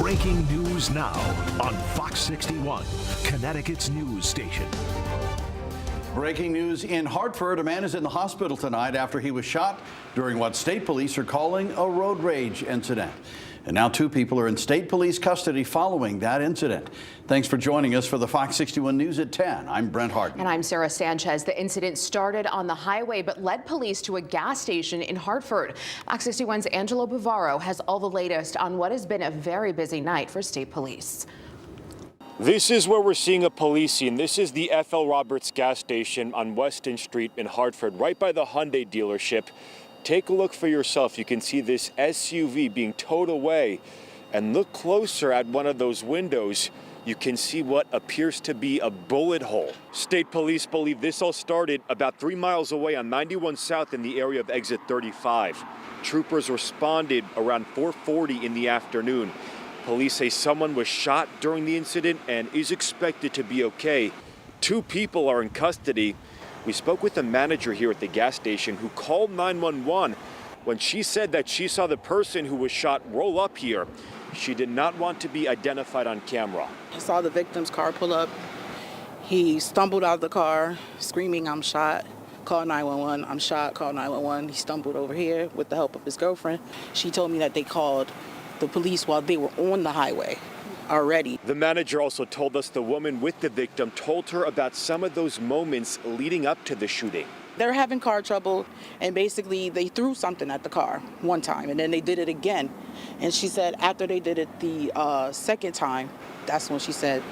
Breaking news now on Fox 61, Connecticut's news station. Breaking news in Hartford. A man is in the hospital tonight after he was shot during what state police are calling a road rage incident. And now 2 people are in state police custody following that incident. Thanks for joining us for the Fox 61 News at 10. I'm Brent Harden. And I'm Sarah Sanchez. The incident started on the highway but led police to a gas station in Hartford. Fox 61's Angelo Bavaro has all the latest on what has been a very busy night for state police. This is where we're seeing a police scene. This is the F.L. Roberts gas station on Weston Street in Hartford, right by the Hyundai dealership. Take a look for yourself. You can see this SUV being towed away, and look closer at one of those windows. You can see what appears to be a bullet hole. State police believe this all started about 3 miles away on 91 South in the area of exit 35. Troopers responded around 4:40 in the afternoon. Police say someone was shot during the incident and is expected to be okay. 2 people are in custody. We spoke with a manager here at the gas station who called 911 when she said that she saw the person who was shot roll up here. She did not want to be identified on camera. I saw the victim's car pull up. He stumbled out of the car screaming, "I'm shot." Call 911, "I'm shot." Call 911. He stumbled over here with the help of his girlfriend. She told me that they called the police while they were on the highway already. The manager also told us the woman with the victim told her about some of those moments leading up to the shooting. They're having car trouble, and basically they threw something at the car one time, and then they did it again. And she said after they did it the second time, that's when she said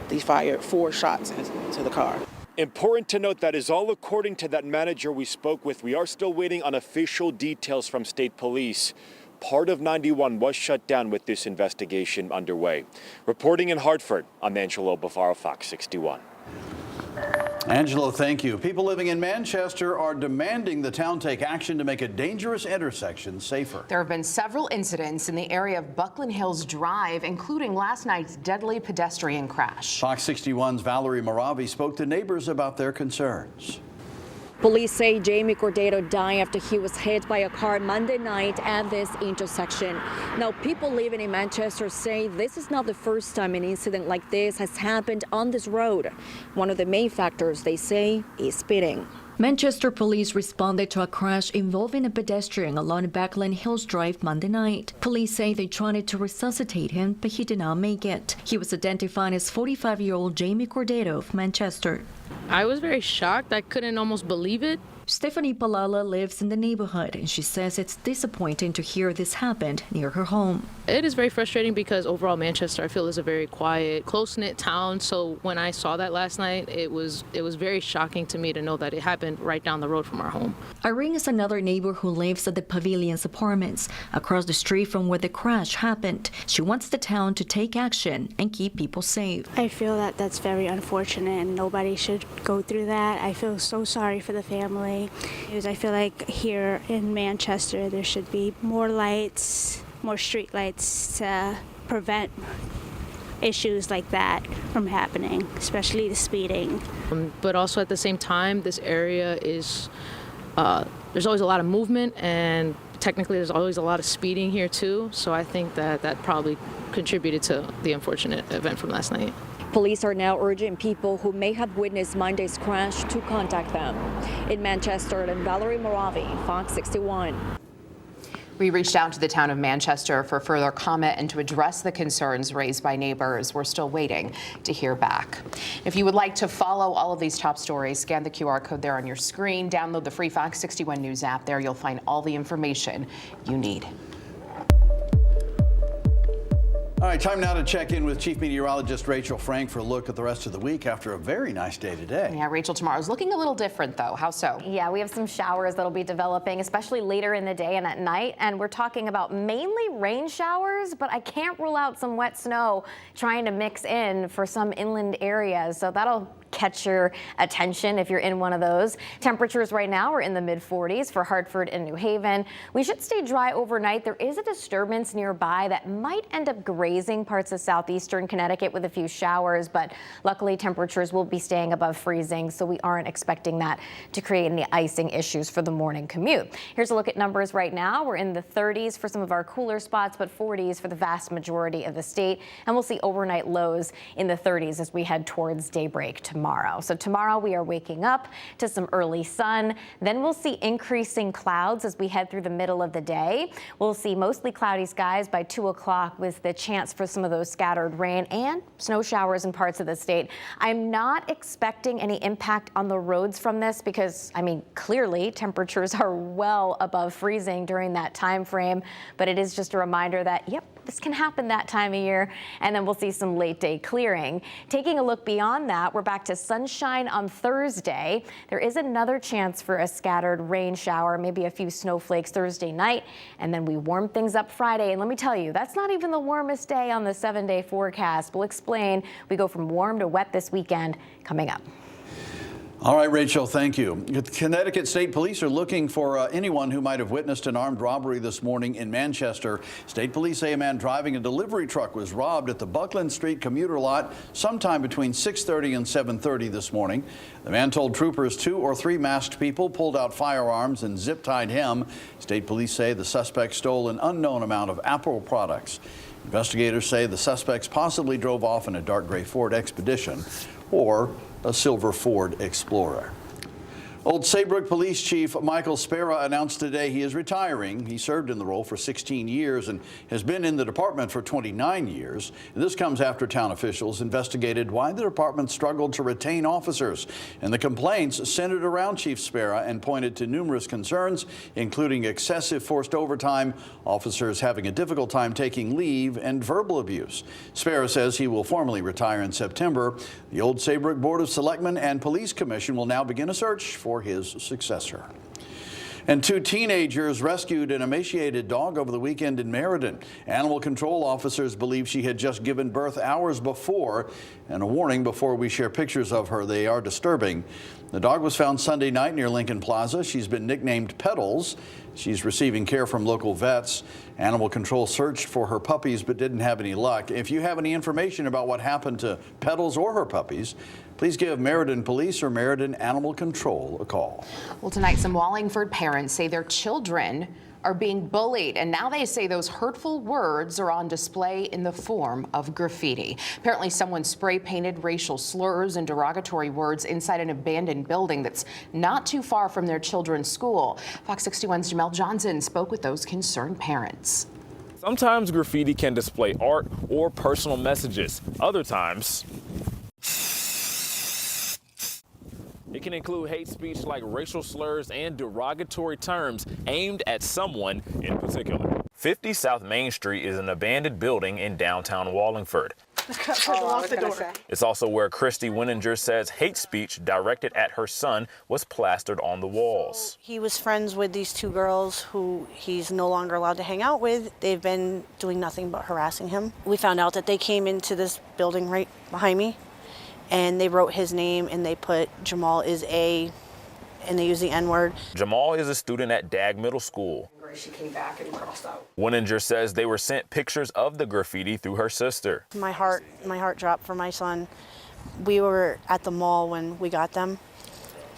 they fired 4 shots into the car. Important to note that is all according to that manager we spoke with. We are still waiting on official details from state police. Part of 91 was shut down with this investigation underway. Reporting in Hartford, I'm Angelo Bavaro, Fox 61. Angelo, thank you. People living in Manchester are demanding the town take action to make a dangerous intersection safer. There have been several incidents in the area of Buckland Hills Drive, including last night's deadly pedestrian crash. Fox 61's Valerie Moravi spoke to neighbors about their concerns. Police say Jamie Cordero died after he was hit by a car Monday night at this intersection. Now, people living in Manchester say this is not the first time an incident like this has happened on this road. One of the main factors, they say, is speeding. Manchester police responded to a crash involving a pedestrian along Buckland Hills Drive Monday night. Police say they tried to resuscitate him, but he did not make it. He was identified as 45-year-old Jamie Cordero of Manchester. I was very shocked. I couldn't almost believe it. Stephanie Palala lives in the neighborhood, and she says it's disappointing to hear this happened near her home. It is very frustrating because overall Manchester, I feel, is a very quiet, close-knit town. So when I saw that last night, it was very shocking to me to know that it happened right down the road from our home. Irene is another neighbor who lives at the Pavilions Apartments, across the street from where the crash happened. She wants the town to take action and keep people safe. I feel that that's very unfortunate and nobody should go through that. I feel so sorry for the family. Because I feel like here in Manchester there should be more lights, more street lights to prevent issues like that from happening, especially the speeding. But also at the same time, this area is, there's always a lot of movement, and technically there's always a lot of speeding here too. So I think that probably contributed to the unfortunate event from last night. Police are now urging people who may have witnessed Monday's crash to contact them. In Manchester, and Valerie Moravi, Fox 61. We reached out to the town of Manchester for further comment and to address the concerns raised by neighbors. We're still waiting to hear back. If you would like to follow all of these top stories, scan the QR code there on your screen. Download the free Fox 61 News app. There you'll find all the information you need. All right, time now to check in with Chief Meteorologist Rachel Frank for a look at the rest of the week after a very nice day today. Yeah, Rachel, tomorrow's looking a little different, though. How so? Yeah, we have some showers that'll be developing, especially later in the day and at night. And we're talking about mainly rain showers, but I can't rule out some wet snow trying to mix in for some inland areas. So that'll catch your attention if you're in one of those. Temperatures right now are in the mid-40s for Hartford and New Haven. We should stay dry overnight. There is a disturbance nearby that might end up grazing parts of southeastern Connecticut with a few showers, but luckily temperatures will be staying above freezing, so we aren't expecting that to create any icing issues for the morning commute. Here's a look at numbers right now. We're in the 30s for some of our cooler spots, but 40s for the vast majority of the state, and we'll see overnight lows in the 30s as we head towards daybreak tomorrow. So tomorrow we are waking up to some early sun. Then we'll see increasing clouds as we head through the middle of the day. We'll see mostly cloudy skies by 2 o'clock with the chance for some of those scattered rain and snow showers in parts of the state. I'm not expecting any impact on the roads from this because, I mean, clearly temperatures are well above freezing during that time frame, but it is just a reminder that, yep, this can happen that time of year, and then we'll see some late day clearing. Taking a look beyond that, we're back to sunshine on Thursday. There is another chance for a scattered rain shower, maybe a few snowflakes Thursday night, and then we warm things up Friday. And let me tell you, that's not even the warmest day on the 7-day forecast. We'll explain. We go from warm to wet this weekend coming up. All right, Rachel, thank you. Connecticut State Police are looking for anyone who might have witnessed an armed robbery this morning in Manchester. State Police say a man driving a delivery truck was robbed at the Buckland Street commuter lot sometime between 6:30 and 7:30 this morning. The man told troopers 2 or 3 masked people pulled out firearms and zip-tied him. State Police say the suspect stole an unknown amount of Apple products. Investigators say the suspects possibly drove off in a dark gray Ford Expedition or a silver Ford Explorer. Old Saybrook Police Chief Michael Spera announced today he is retiring. He served in the role for 16 years and has been in the department for 29 years. This comes after town officials investigated why the department struggled to retain officers. And the complaints centered around Chief Spera and pointed to numerous concerns, including excessive forced overtime, officers having a difficult time taking leave, and verbal abuse. Spera says he will formally retire in September. The Old Saybrook Board of Selectmen and Police Commission will now begin a search for his successor. And 2 teenagers rescued an emaciated dog over the weekend in Meriden. Animal control officers believe she had just given birth hours before. And a warning before we share pictures of her, they are disturbing. The dog was found Sunday night near Lincoln Plaza. She's been nicknamed Petals. She's receiving care from local vets. Animal control searched for her puppies but didn't have any luck. If you have any information about what happened to Petals or her puppies, please give Meriden Police or Meriden Animal Control a call. Well, tonight, some Wallingford parents say their children are being bullied, and now they say those hurtful words are on display in the form of graffiti. Apparently, someone spray painted racial slurs and derogatory words inside an abandoned building that's not too far from their children's school. Fox 61's Jamel Johnson spoke with those concerned parents. Sometimes graffiti can display art or personal messages. Other times, it can include hate speech like racial slurs and derogatory terms aimed at someone in particular. 50 South Main Street is an abandoned building in downtown Wallingford. It's also where Christy Winninger says hate speech directed at her son was plastered on the walls. He was friends with these 2 girls who he's no longer allowed to hang out with. They've been doing nothing but harassing him. We found out that they came into this building right behind me, and they wrote his name and they put Jamal is a, and they used the N-word. Jamal is a student at Dag Middle School. She came back and crossed out. Winninger says they were sent pictures of the graffiti through her sister. My heart dropped for my son. We were at the mall when we got them,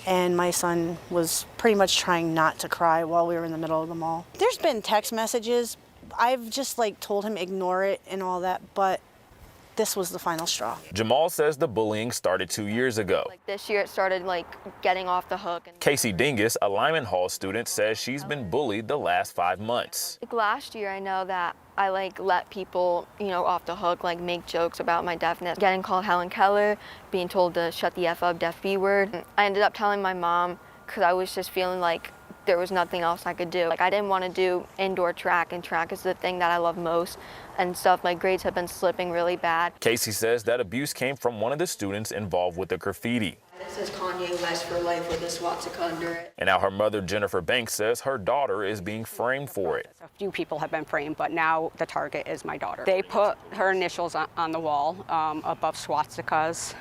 and my son was pretty much trying not to cry while we were in the middle of the mall. There's been text messages. I've just told him ignore it and all that, but this was the final straw. Jamal says the bullying started 2 years ago. This year it started getting off the hook. Casey Dingus, a Lyman Hall student, says she's been bullied the last 5 months. Last year I know that I let people, off the hook, make jokes about my deafness. Getting called Helen Keller, being told to shut the F up, deaf B word. I ended up telling my mom because I was just feeling like there was nothing else I could do. I didn't want to do indoor track, and track is the thing that I love most and stuff. My grades have been slipping really bad. Casey says that abuse came from one of the students involved with the graffiti. It says Kanye West for life with a swastika under it. And now her mother, Jennifer Banks, says her daughter is being framed for it. A few people have been framed, but now the target is my daughter. They put her initials on the wall above swastikas.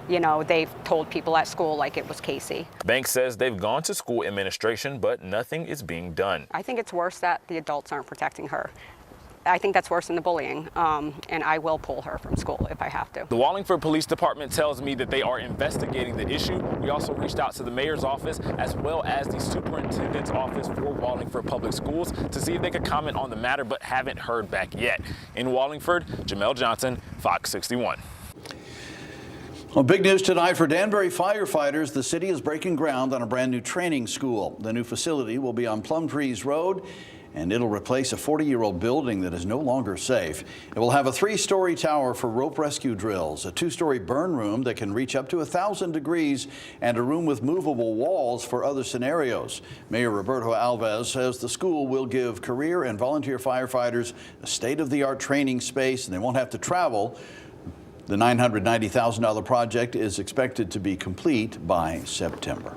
You know, they've told people at school like it was Casey. Banks says they've gone to school administration, but nothing is being done. I think it's worse that the adults aren't protecting her. I think that's worse than the bullying, and I will pull her from school if I have to. The Wallingford Police Department tells me that they are investigating the issue. We also reached out to the mayor's office as well as the superintendent's office for Wallingford Public Schools to see if they could comment on the matter, but haven't heard back yet. In Wallingford, Jamel Johnson, Fox 61. Well, big news tonight for Danbury firefighters. The city is breaking ground on a brand new training school. The new facility will be on Plum Trees Road, and it'll replace a 40-year-old building that is no longer safe. It will have a 3-story tower for rope rescue drills, a 2-story burn room that can reach up to 1,000 degrees, and a room with movable walls for other scenarios. Mayor Roberto Alves says the school will give career and volunteer firefighters a state-of-the-art training space, and they won't have to travel. The $990,000 project is expected to be complete by September.